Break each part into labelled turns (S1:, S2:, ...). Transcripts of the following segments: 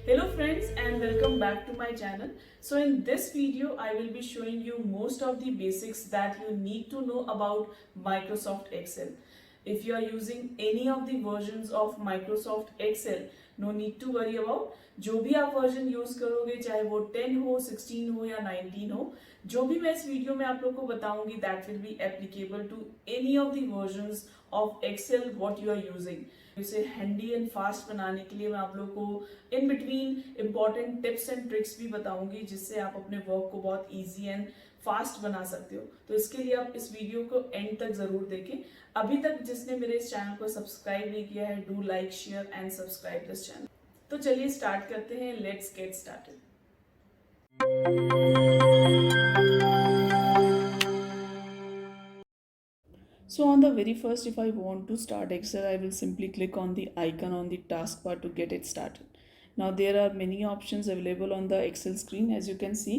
S1: Hello friends and welcome back to my channel. So in this video I will be showing you most of the basics that you need to know about Microsoft Excel. If you are using any of the versions of Microsoft Excel, no need to worry about. जो भी आप version use करोगे चाहे वो 10 हो 16 हो या 19 हो, जो भी मैं इस वीडियो में आप लोग को बताऊंगी that will be applicable to any of the versions of Excel what you are using. इसे हैंडी एंड फास्ट बनाने के लिए मैं आप लोग को in between important tips and tricks भी बताऊंगी जिससे आप अपने वर्क को बहुत इजी एंड फास्ट बना सकते हो. तो इसके लिए आप इस वीडियो को एंड तक जरूर देखें. अभी तक जिसने मेरे इस चैनल को सब्सक्राइब नहीं किया है, do like share and subscribe this channel. तो चलिए स्टार्ट करते हैं. Let's get started. So on the very first, if I want to start Excel, I will simply click on the icon on the taskbar to get it started. Now there are many options available on the Excel screen. As you can see,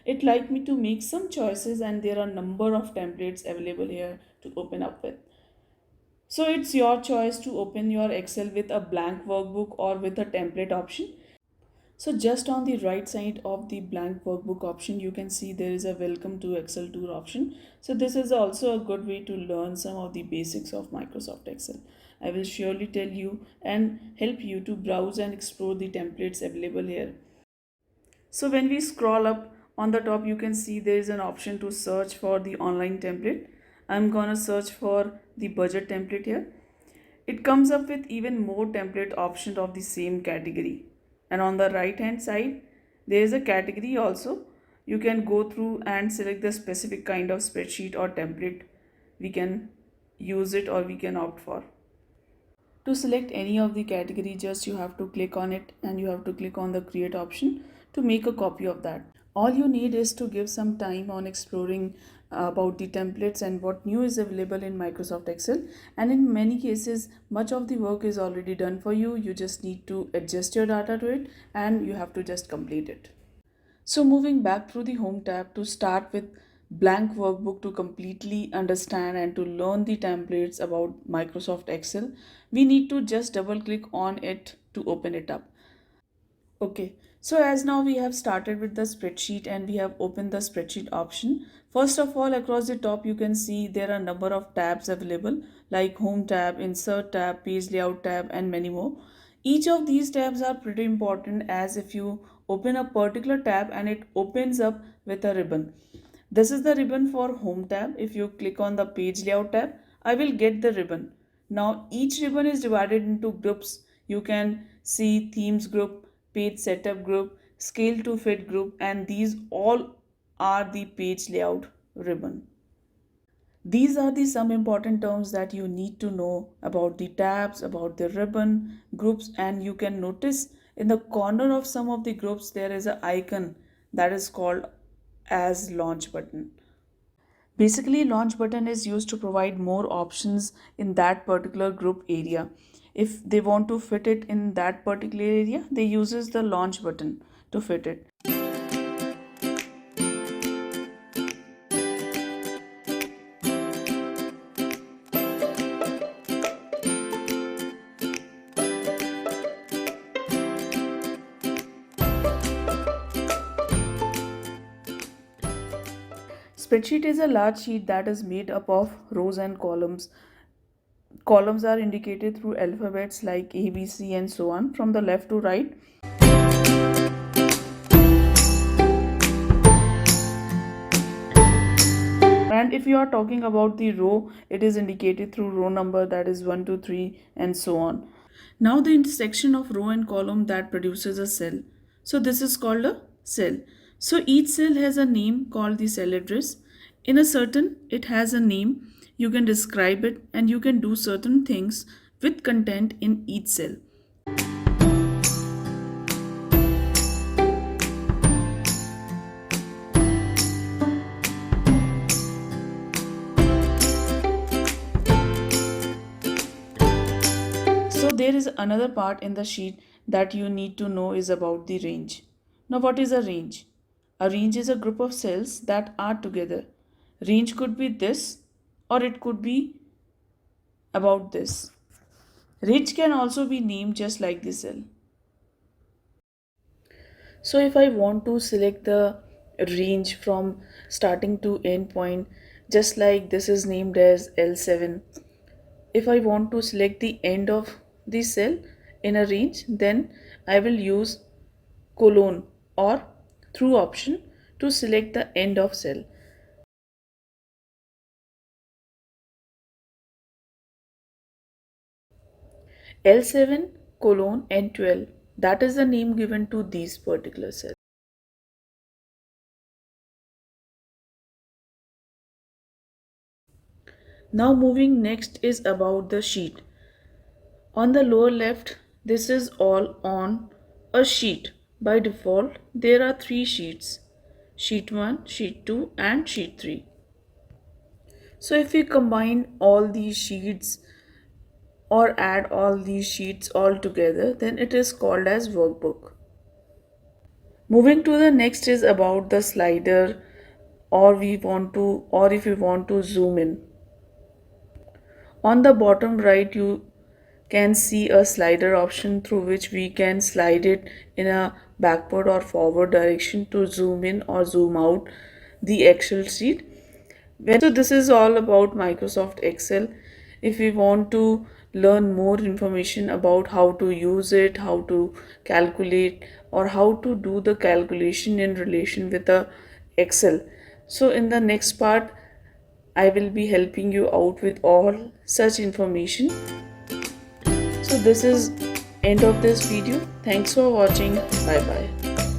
S1: it like me to make some choices and there are number of templates available here to open up with. So it's your choice to open your Excel with a blank workbook or with a template option. So just on the right side of the blank workbook option, you can see there is a welcome to Excel tour option. So this is also a good way to learn some of the basics of Microsoft Excel. I will surely tell you and help you to browse and explore the templates available here. So when we scroll up on the top, you can see there is an option to search for the online template. I'm gonna search for the budget template here. It comes up with even more template options of the same category. And on the right hand side there is a category also. You can go through and select the specific kind of spreadsheet or template we can use it or we can opt for. To select any of the category, just you have to click on it and you have to click on the create option to make a copy of that. All you need is to give some time on exploring about the templates and what new is available in Microsoft Excel, and in many cases much of the work is already done for you. You just need to adjust your data to it and you have to just complete it. So moving back through the home tab, to start with blank workbook to completely understand and to learn the templates about Microsoft Excel, we need to just double click on it to open it up. Okay, so as now we have started with the spreadsheet and we have opened the spreadsheet option. First of all, across the top you can see there are a number of tabs available like home tab, insert tab, page layout tab and many more. Each of these tabs are pretty important, as if you open a particular tab and it opens up with a ribbon. This is the ribbon for home tab. If you click on the page layout tab, I will get the ribbon. Now each ribbon is divided into groups. You can see themes group, page setup group, scale to fit group, and these all are the page layout ribbon. These are the some important terms that you need to know about the tabs, about the ribbon, groups, and you can notice in the corner of some of the groups there is an icon that is called as launch button. Basically, launch button is used to provide more options in that particular group area. If they want to fit it in that particular area, they uses the launch button to fit it. Spreadsheet is a large sheet that is made up of rows and columns. Columns are indicated through alphabets like A, B, C and so on from the left to right. And if you are talking about the row, it is indicated through row number, that is 1, 2, 3 and so on. Now the intersection of row and column that produces a cell. So this is called a cell. So each cell has a name called the cell address. In a certain, it has a name. You can describe it and you can do certain things with content in each cell. So there is another part in the sheet that you need to know is about the range. Now what is a range? A range is a group of cells that are together. Range could be this or it could be about this. Range can also be named just like the cell. So if I want to select the range from starting to end point, just like this is named as L7, if I want to select the end of the cell in a range, then I will use colon or through option to select the end of cell. L7 colon N12, that is the name given to these particular cells. Now moving next is about the sheet. On the lower left, this is all on a sheet. By default, there are three sheets: sheet 1, sheet 2 and sheet 3. So if we combine all these sheets or add all these sheets all together, then it is called as workbook. Moving to the next is about the slider, or if we want to zoom in. On the bottom right, you can see a slider option through which we can slide it in a backward or forward direction to zoom in or zoom out the Excel sheet. So this is all about Microsoft Excel. If we want to learn more information about how to use it, how to calculate, or how to do the calculation in relation with the Excel, so in the next part I will be helping you out with all such information. So this is end of this video. Thanks for watching. Bye bye.